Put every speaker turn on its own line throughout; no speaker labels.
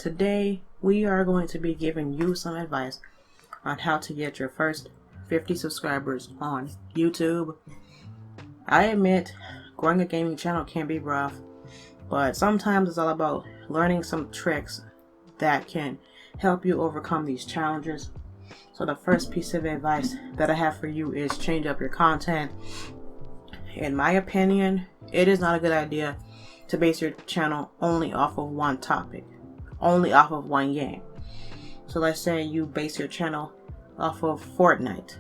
Today we are going to be giving you some advice on how to get your first 50 subscribers on YouTube. I admit growing a gaming channel can be rough, but sometimes it's all about learning some tricks that can help you overcome these challenges. So the first piece of advice that I have for you is change up your content. In my opinion, it is not a good idea to base your channel only off of one topic, only off of one game. So let's say you base your channel off of Fortnite.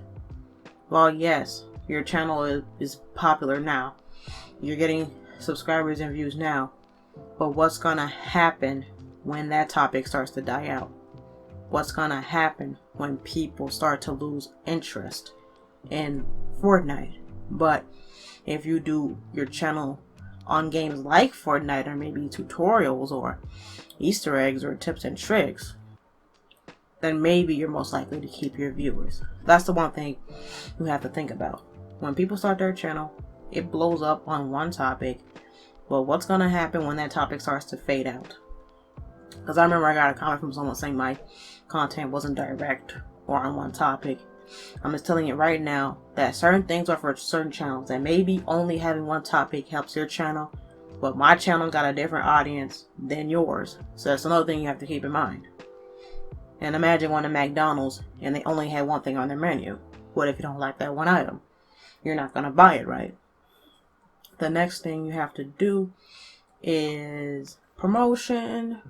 Well, yes, your channel is popular now. You're getting subscribers and views now. But what's gonna happen when that topic starts to die out? What's gonna happen when people start to lose interest in Fortnite? But if you do your channel on games like Fortnite, or maybe tutorials or Easter eggs or tips and tricks, then maybe you're most likely to keep your viewers. That's the one thing you have to think about. When people start their channel, it blows up on one topic, but what's gonna happen when that topic starts to fade out? Because I remember I got a comment from someone saying my content wasn't direct or on one topic. I'm just telling you right now that certain things are for certain channels, and maybe only having one topic helps your channel, but my channel got a different audience than yours. So that's another thing you have to keep in mind. And imagine going to McDonald's and they only had one thing on their menu. What if you don't like that one item? You're not going to buy it, right? The next thing you have to do is promotion.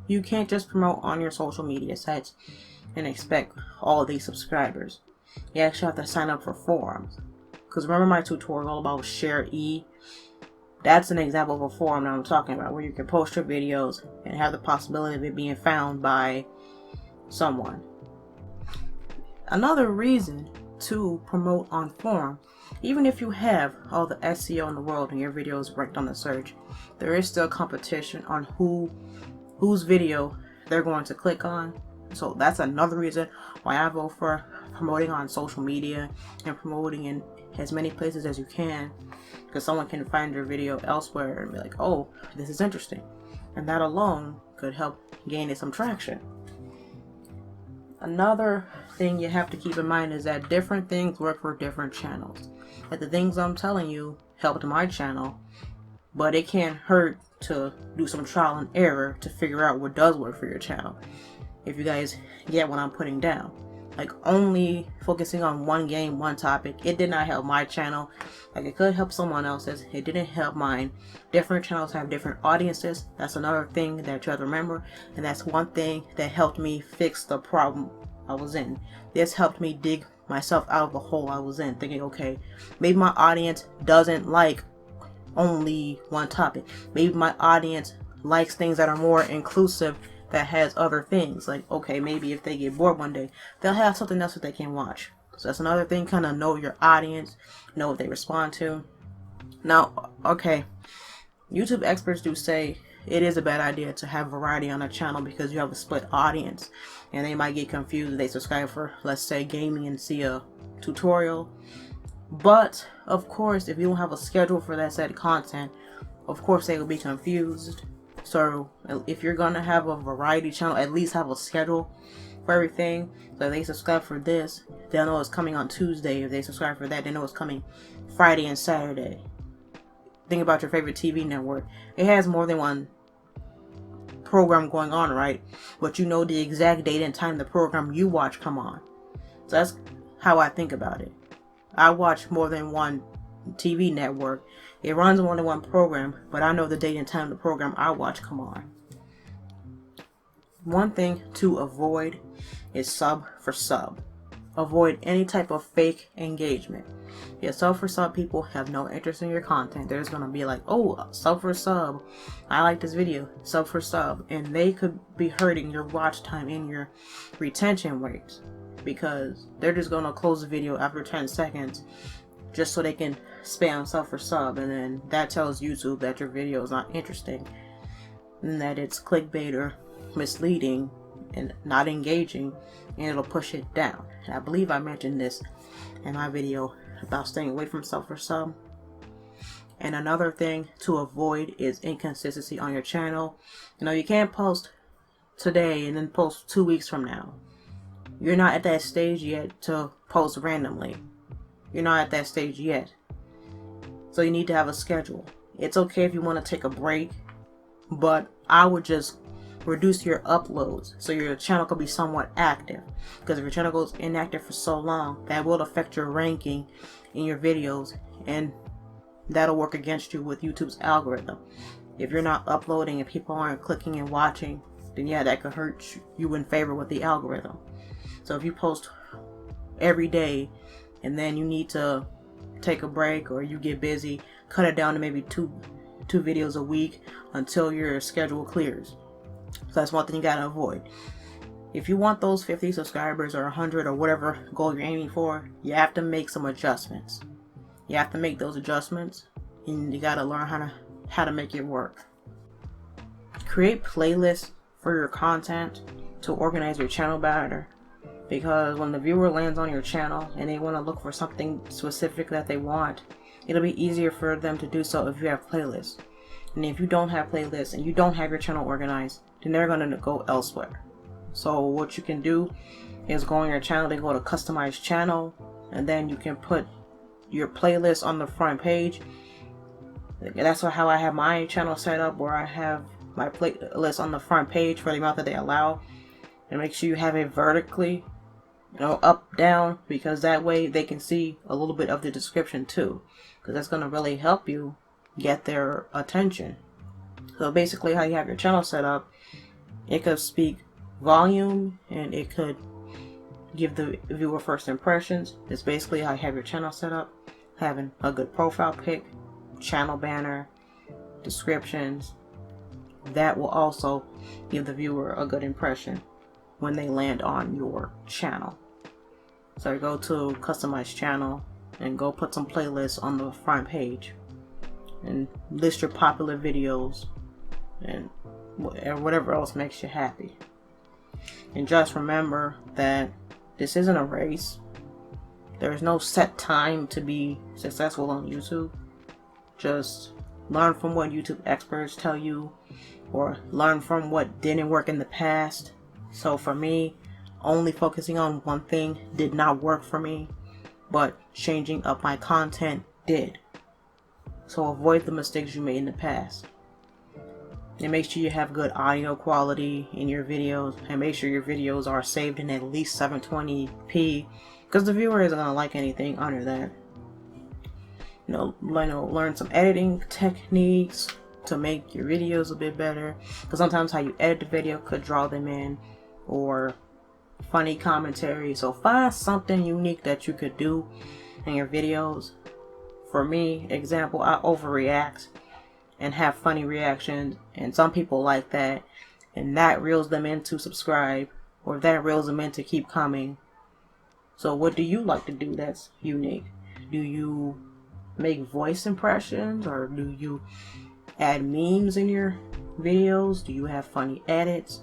You can't just promote on your social media sites and expect all of these subscribers. You actually have to sign up for forums. Because remember my tutorial about Share E? That's an example of a forum that I'm talking about, where you can post your videos and have the possibility of it being found by someone. Another reason to promote on forum, even if you have all the SEO in the world and your video is ranked on the search, there is still competition on whose video they're going to click on. So that's another reason why I vote for promoting on social media and promoting in as many places as you can, because someone can find your video elsewhere and be like, oh, this is interesting, and that alone could help gain it some traction. Another thing you have to keep in mind is that different things work for different channels. Like the things I'm telling you helped my channel, but it can't hurt to do some trial and error to figure out what does work for your channel. If you guys get what I'm putting down. Like only focusing on one game, one topic, it did not help my channel. Like it could help someone else's, it didn't help mine. Different channels have different audiences. That's another thing that you have to remember. And that's one thing that helped me fix the problem I was in. This helped me dig myself out of the hole I was in, thinking, okay, maybe my audience doesn't like only one topic. Maybe my audience likes things that are more inclusive, that has other things. Like, okay, maybe if they get bored one day, they'll have something else that they can watch. So that's another thing, kind of know your audience, know what they respond to. Now, okay, YouTube experts do say it is a bad idea to have variety on a channel because you have a split audience and they might get confused if they subscribe for, let's say, gaming and see a tutorial. But of course, if you don't have a schedule for that said content, of course they will be confused. So if you're gonna have a variety channel, at least have a schedule for everything. So if they subscribe for this, they'll know it's coming on Tuesday. If they subscribe for that, they know it's coming Friday and Saturday. Think about your favorite TV network. It has more than one program going on, right? But you know the exact date and time the program you watch come on. So that's how I think about it. I watch more than one TV network. It runs more than one program, but I know the date and time the program I watch come on. One thing to avoid is sub for sub. Avoid any type of fake engagement. Yeah, sub for sub people have no interest in your content. They're just gonna be like, oh, sub for sub, I like this video, sub for sub, and they could be hurting your watch time and your retention rates, because they're just gonna close the video after 10 seconds just so they can spam sub for sub, and then that tells YouTube that your video is not interesting and that it's clickbait or misleading and not engaging, and it'll push it down. And I believe I mentioned this in my video about staying away from sub for sub. And another thing to avoid is inconsistency on your channel. You know, you can't post today and then post 2 weeks from now. You're not at that stage yet to post randomly. You're not at that stage yet. So you need to have a schedule. It's okay if you want to take a break, but I would just reduce your uploads so your channel could be somewhat active. Because if your channel goes inactive for so long, that will affect your ranking in your videos, and that'll work against you with YouTube's algorithm. If you're not uploading and people aren't clicking and watching, then yeah, that could hurt you in favor with the algorithm. So if you post every day and then you need to take a break or you get busy, cut it down to maybe two videos a week until your schedule clears. So that's one thing you gotta avoid. If you want those 50 subscribers or 100 or whatever goal you're aiming for, you have to make some adjustments. You have to make those adjustments, and you gotta learn how to make it work. Create playlists for your content to organize your channel better. Because when the viewer lands on your channel and they want to look for something specific that they want, it'll be easier for them to do so if you have playlists. And if you don't have playlists and you don't have your channel organized, then they're going to go elsewhere. So what you can do is go on your channel, then go to customize channel, and then you can put your playlist on the front page. That's how I have my channel set up, where I have my playlist on the front page for the amount that they allow. And make sure you have it vertically, up, down, because that way they can see a little bit of the description too, because that's going to really help you get their attention. So basically how you have your channel set up, it could speak volume and it could give the viewer first impressions. It's basically how you have your channel set up, having a good profile pic, channel banner, descriptions. That will also give the viewer a good impression when they land on your channel. So you go to customize channel and go put some playlists on the front page and list your popular videos and whatever else makes you happy. And just remember that this isn't a race. There's no set time to be successful on YouTube. Just learn from what YouTube experts tell you, or learn from what didn't work in the past. So for me, only focusing on one thing did not work for me, but changing up my content did. So avoid the mistakes you made in the past. And make sure you have good audio quality in your videos, and make sure your videos are saved in at least 720p, because the viewer isn't going to like anything under that. Learn some editing techniques to make your videos a bit better, because sometimes how you edit the video could draw them in, or funny commentary. So find something unique that you could do in your videos. For me, example, I overreact and have funny reactions, and some people like that, and that reels them in to subscribe, or that reels them in to keep coming. So what do you like to do that's unique? Do you make voice impressions, or do you add memes in your videos? Do you have funny edits?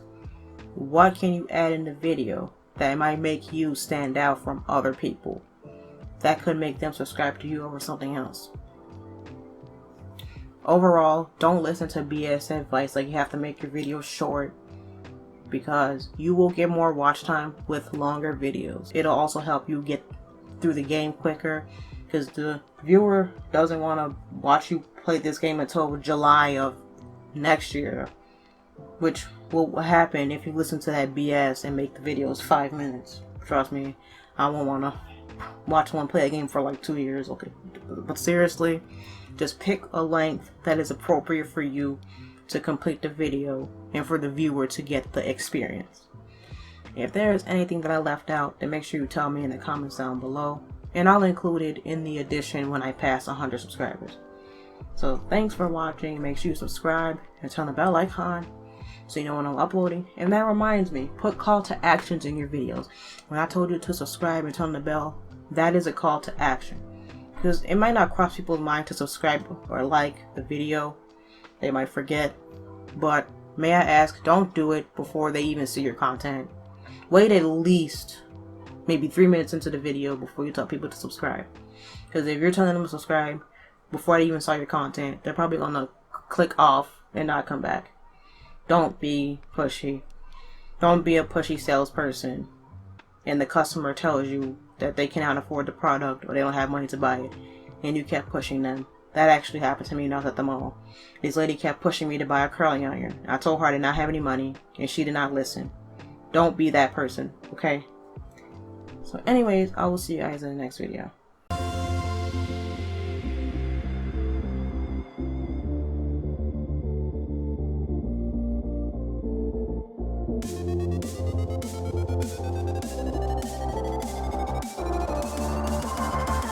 What can you add in the video that might make you stand out from other people? That could make them subscribe to you over something else. Overall, don't listen to BS advice like you have to make your videos short, because you will get more watch time with longer videos. It'll also help you get through the game quicker, because the viewer doesn't want to watch you play this game until July of next year, which will happen if you listen to that BS and make the videos 5 minutes. Trust me, I won't want to watch one play a game for like 2 years. Okay, but seriously, just pick a length that is appropriate for you to complete the video and for the viewer to get the experience. If there is anything that I left out, then make sure you tell me in the comments down below, and I'll include it in the edition when I pass 100 subscribers. So thanks for watching. Make sure you subscribe and turn the bell icon so you know when I'm uploading. And that reminds me, put call to actions in your videos. When I told you to subscribe and turn the bell, that is a call to action, because it might not cross people's mind to subscribe or like the video. They might forget, but may I ask, don't do it before they even see your content. Wait at least maybe 3 minutes into the video before you tell people to subscribe, because if you're telling them to subscribe before they even saw your content, they're probably gonna click off and not come back. Don't be pushy. Don't be a pushy salesperson and the customer tells you that they cannot afford the product or they don't have money to buy it, and you kept pushing them. That actually happened to me when I was at the mall. This lady kept pushing me to buy a curling iron. I told her I did not have any money, and she did not listen. Don't be that person, okay? So anyways, I will see you guys in the next video.